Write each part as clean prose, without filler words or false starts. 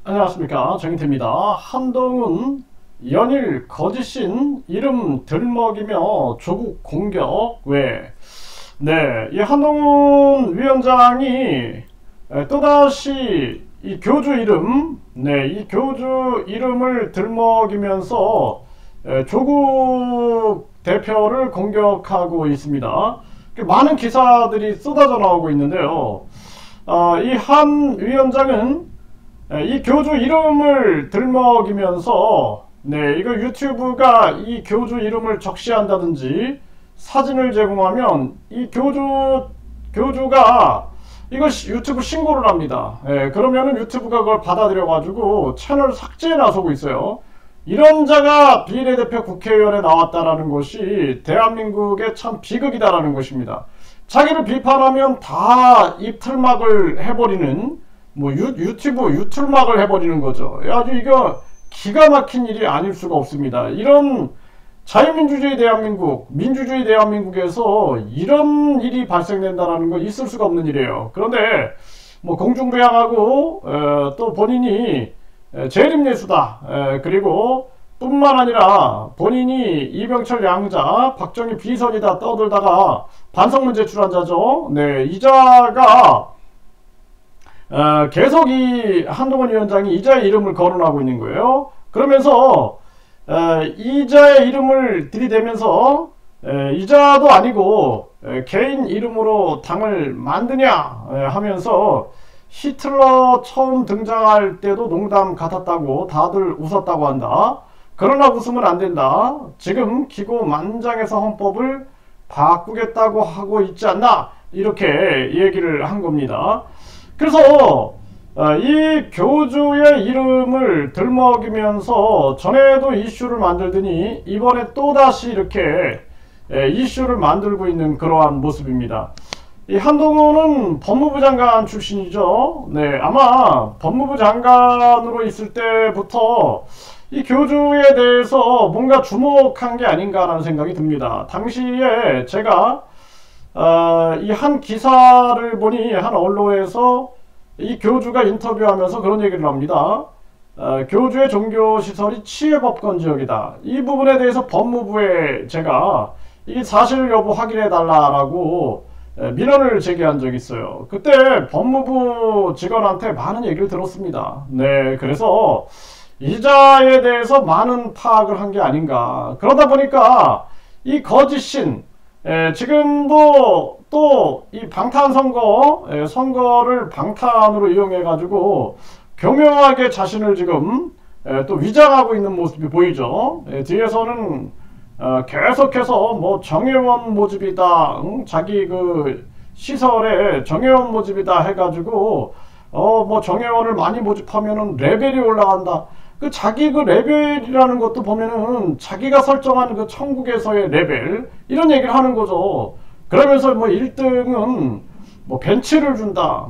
안녕하십니까, 정인태입니다. 한동훈 연일 거짓인 이름 들먹이며 조국 공격 외, 이 한동훈 위원장이 또다시 이 교주 이름, 이 교주 이름을 들먹이면서 조국 대표를 공격하고 있습니다. 많은 기사들이 쏟아져 나오고 있는데요. 이 한 위원장은 이 교주 이름을 들먹이면서 이거 유튜브가 이 교주 이름을 적시한다든지 사진을 제공하면 이 교주가 이거 유튜브 신고를 합니다. 그러면은 유튜브가 그걸 받아들여 가지고 채널 삭제에 나서고 있어요. 이런 자가 비례대표 국회의원에 나왔다라는 것이 대한민국의 참 비극이다라는 것입니다. 자기를 비판하면 다 입틀막을 해버리는 유튜브 유툴막을 해버리는 거죠. 아주 이거 기가 막힌 일이 아닐 수가 없습니다. 이런 자유민주주의 대한민국, 민주주의 대한민국에서 이런 일이 발생된다는 거 있을 수가 없는 일이에요. 그런데 공중부양하고 또 본인이 재림예수다, 그리고 뿐만 아니라 본인이 이병철 양자, 박정희 비선이다 떠들다가 반성문 제출한 자죠. 이 자가 계속 이 한동훈 위원장이 이자의 이름을 거론하고 있는 거예요. 그러면서 이자의 이름을 들이대면서 이자도 아니고 개인 이름으로 당을 만드냐 하면서 히틀러 처음 등장할 때도 농담 같았다고 다들 웃었다고 한다. 그러나 웃으면 안 된다. 지금 기고만장해서 헌법을 바꾸겠다고 하고 있지 않나, 이렇게 얘기를 한 겁니다. 그래서 이 교주의 이름을 들먹이면서 전에도 이슈를 만들더니 이번에 또다시 이렇게 이슈를 만들고 있는 그러한 모습입니다. 이 한동훈은 법무부 장관 출신이죠. 아마 법무부 장관으로 있을 때부터 이 교주에 대해서 뭔가 주목한 게 아닌가라는 생각이 듭니다. 당시에 제가 이 한 기사를 보니 한 언론에서 이 교주가 인터뷰하면서 그런 얘기를 합니다. 교주의 종교시설이 치외법권 지역이다. 이 부분에 대해서 법무부에 제가 이 사실 여부 확인해 달라라고 민원을 제기한 적이 있어요. 그때 법무부 직원한테 많은 얘기를 들었습니다. 그래서 이자에 대해서 많은 파악을 한 게 아닌가. 그러다 보니까 이 거짓신, 지금도 또 이 방탄선거, 선거를 방탄으로 이용해 가지고 교묘하게 자신을 지금 또 위장하고 있는 모습이 보이죠. 뒤에서는 계속해서 정의원 모집이다, 자기 그 시설에 정의원 모집이다 해가지고 정의원을 많이 모집하면은 레벨이 올라간다. 자기 그 레벨이라는 것도 보면은 자기가 설정한 그 천국에서의 레벨, 이런 얘기를 하는 거죠. 그러면서 1등은 벤츠를 준다,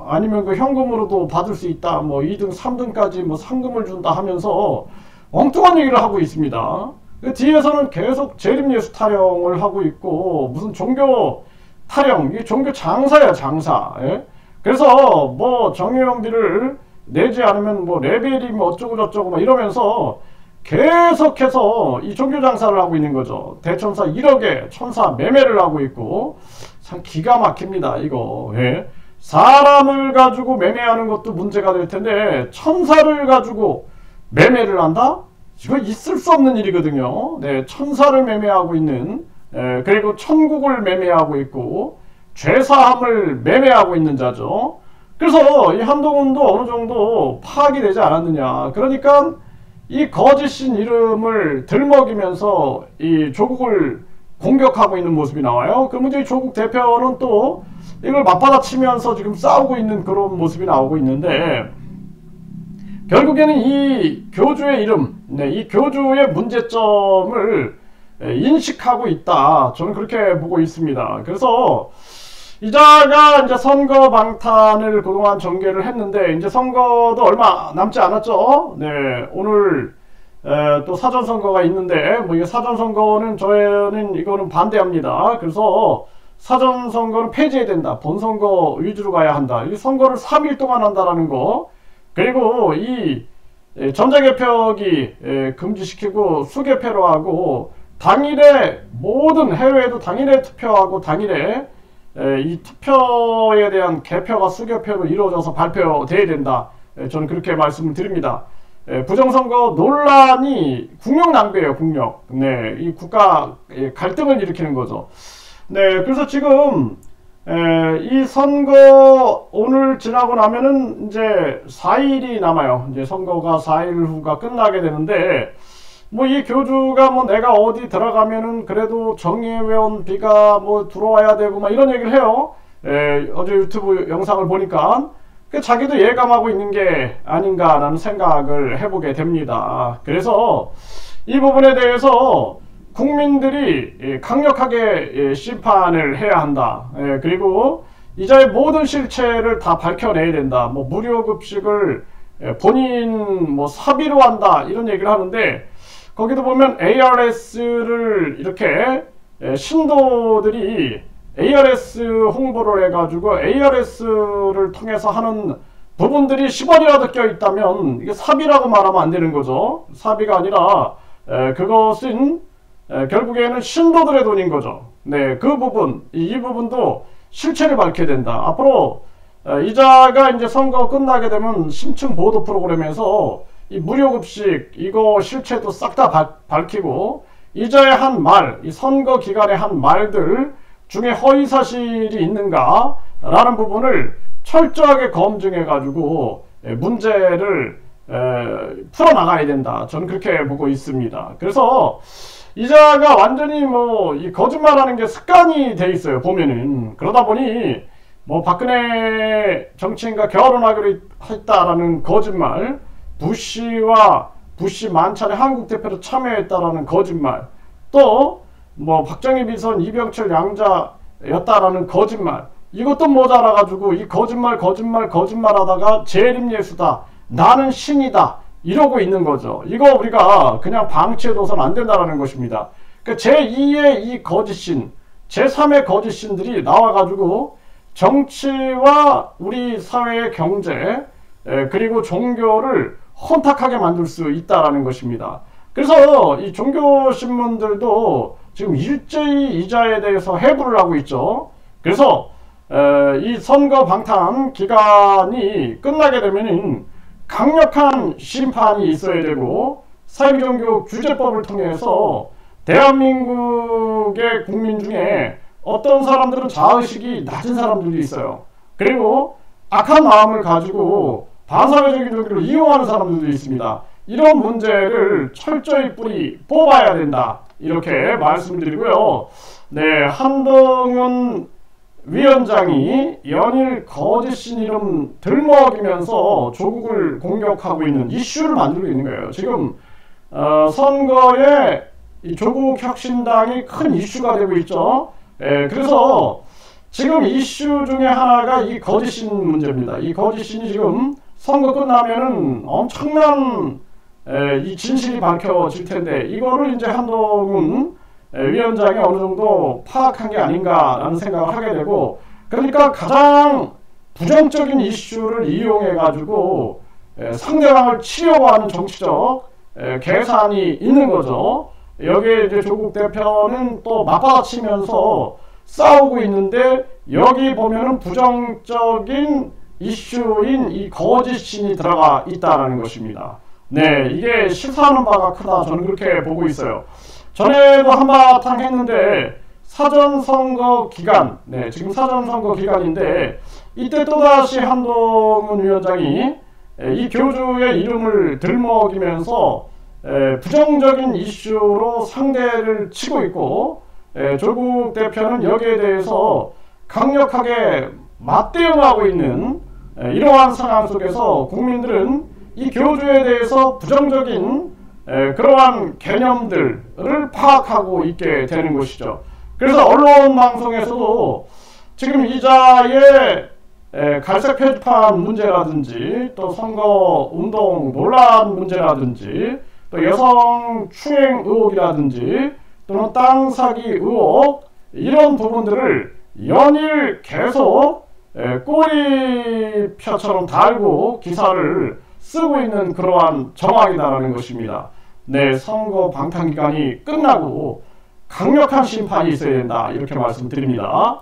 아니면 그 현금으로도 받을 수 있다, 2등 3등까지 상금을 준다 하면서 엉뚱한 얘기를 하고 있습니다. 그 뒤에서는 계속 재림예수 타령을 하고 있고, 무슨 종교 타령, 이 종교 장사야, 장사. 그래서 정의원비를 내지 않으면 레벨이 어쩌고 저쩌고 이러면서 계속해서 이 종교 장사를 하고 있는 거죠. 대천사 1억에 천사 매매를 하고 있고, 참 기가 막힙니다, 이거. 사람을 가지고 매매하는 것도 문제가 될 텐데, 천사를 가지고 매매를 한다? 이거 있을 수 없는 일이거든요. 천사를 매매하고 있는, 그리고 천국을 매매하고 있고, 죄사함을 매매하고 있는 자죠. 그래서 이 한동훈도 어느 정도 파악이 되지 않았느냐. 그러니까 이 거짓인 이름을 들먹이면서 이 조국을 공격하고 있는 모습이 나와요. 그러면 이제 조국 대표는 또 이걸 맞받아치면서 지금 싸우고 있는 그런 모습이 나오고 있는데, 결국에는 이 교주의 이름, 이 교주의 문제점을 인식하고 있다, 저는 그렇게 보고 있습니다. 그래서 이자가 이제 선거 방탄을 그동안 전개를 했는데, 이제 선거도 얼마 남지 않았죠. 오늘 또 사전선거가 있는데, 이 사전선거는 저는 이거는 반대합니다. 그래서 사전선거는 폐지해야 된다. 본선거 위주로 가야 한다. 이 선거를 3일 동안 한다라는 거, 그리고 이 전자개표기 금지시키고 수개표로 하고 당일에 모든 해외에도 당일에 투표하고 당일에 이 투표에 대한 개표가 수개표로 이루어져서 발표돼야 된다. 저는 그렇게 말씀을 드립니다. 부정선거 논란이 국력 낭비예요, 국력. 네, 이 국가 갈등을 일으키는 거죠. 네, 그래서 지금 이 선거 오늘 지나고 나면은 이제 4일이 남아요. 이제 선거가 4일 후가 끝나게 되는데 뭐 이 교주가 뭐 내가 어디 들어가면은 그래도 정의회원비가 뭐 들어와야 되고 막 이런 얘기를 해요. 어제 유튜브 영상을 보니까 자기도 예감하고 있는 게 아닌가라는 생각을 해보게 됩니다. 그래서 이 부분에 대해서 국민들이 강력하게 심판을 해야 한다. 그리고 이자의 모든 실체를 다 밝혀내야 된다. 뭐 무료급식을 본인 뭐 사비로 한다 이런 얘기를 하는데 거기도 보면 ARS를 이렇게 신도들이 ARS 홍보를 해가지고 ARS를 통해서 하는 부분들이 10원이라도 껴있다면 이게 사비라고 말하면 안 되는 거죠. 사비가 아니라 그것은 결국에는 신도들의 돈인 거죠. 네, 그 부분, 이 부분도 실체를 밝혀야 된다. 앞으로 이자가 이제 선거 끝나게 되면 심층 보도 프로그램에서 이 무료급식 이거 실체도 싹 다 밝히고 이자의 한 말, 이 선거 기간의 한 말들 중에 허위사실이 있는가 라는 부분을 철저하게 검증해 가지고 문제를 풀어나가야 된다. 저는 그렇게 보고 있습니다. 그래서 이자가 완전히 뭐 이 거짓말하는 게 습관이 돼 있어요. 보면은 그러다 보니 뭐 박근혜 정치인과 결혼하기로 했다라는 거짓말, 부시 만찬에 한국 대표로 참여했다라는 거짓말, 또 뭐 박정희 비선 이병철 양자였다라는 거짓말, 이것도 모자라 가지고 이 거짓말하다가 재림예수다, 나는 신이다 이러고 있는 거죠. 이거 우리가 그냥 방치해둬서는 안 된다는 것입니다. 그러니까 제2의 이 거짓신, 제3의 거짓신들이 나와가지고 정치와 우리 사회의 경제 그리고 종교를 혼탁하게 만들 수 있다는 것입니다. 그래서 이 종교신문들도 지금 일제히 이자에 대해서 해부를 하고 있죠. 그래서 이 선거 방탄 기간이 끝나게 되면은 강력한 심판이 있어야 되고 사회종교 규제법을 통해서 대한민국의 국민 중에 어떤 사람들은 자의식이 낮은 사람들도 있어요. 그리고 악한 마음을 가지고 반사회적인 종교를 이용하는 사람들도 있습니다. 이런 문제를 철저히 뿌리 뽑아야 된다. 이렇게 말씀드리고요. 네, 한동훈 위원장이 연일 거짓신 이름 들먹이면서 조국을 공격하고 있는 이슈를 만들고 있는 거예요. 지금 선거에 이 조국혁신당이 큰 이슈가 되고 있죠. 그래서 지금 이슈 중에 하나가 이 거짓신 문제입니다. 이 거짓신이 지금 선거 끝나면은 엄청난 이 진실이 밝혀질 텐데 이거를 이제 한동훈 위원장이 어느 정도 파악한 게 아닌가라는 생각을 하게 되고, 그러니까 가장 부정적인 이슈를 이용해 가지고 상대방을 치려고 하는 정치적 계산이 있는 거죠. 여기에 이제 조국 대표는 또 맞받아치면서 싸우고 있는데 여기 보면은 부정적인 이슈인 이 거짓신이 들어가 있다는 것입니다. 네, 이게 시사하는 바가 크다. 저는 그렇게 보고 있어요. 전에도 한바탕 했는데 사전선거 기간, 네, 지금 사전선거 기간인데 이때 또다시 한동훈 위원장이 이 교주의 이름을 들먹이면서 부정적인 이슈로 상대를 치고 있고 조국 대표는 여기에 대해서 강력하게 맞대응하고 있는 이러한 상황 속에서 국민들은 이 교주에 대해서 부정적인 그러한 개념들을 파악하고 있게 되는 것이죠. 그래서 언론 방송에서도 지금 이자의 갈색 표지판 문제라든지 또 선거 운동 논란 문제라든지 또 여성 추행 의혹이라든지 또는 땅 사기 의혹, 이런 부분들을 연일 계속 꼬리표처럼 달고 기사를 쓰고 있는 그러한 정황이다라는 것입니다. 네, 선거 방탄기간이 끝나고 강력한 심판이 있어야 된다, 이렇게 말씀드립니다.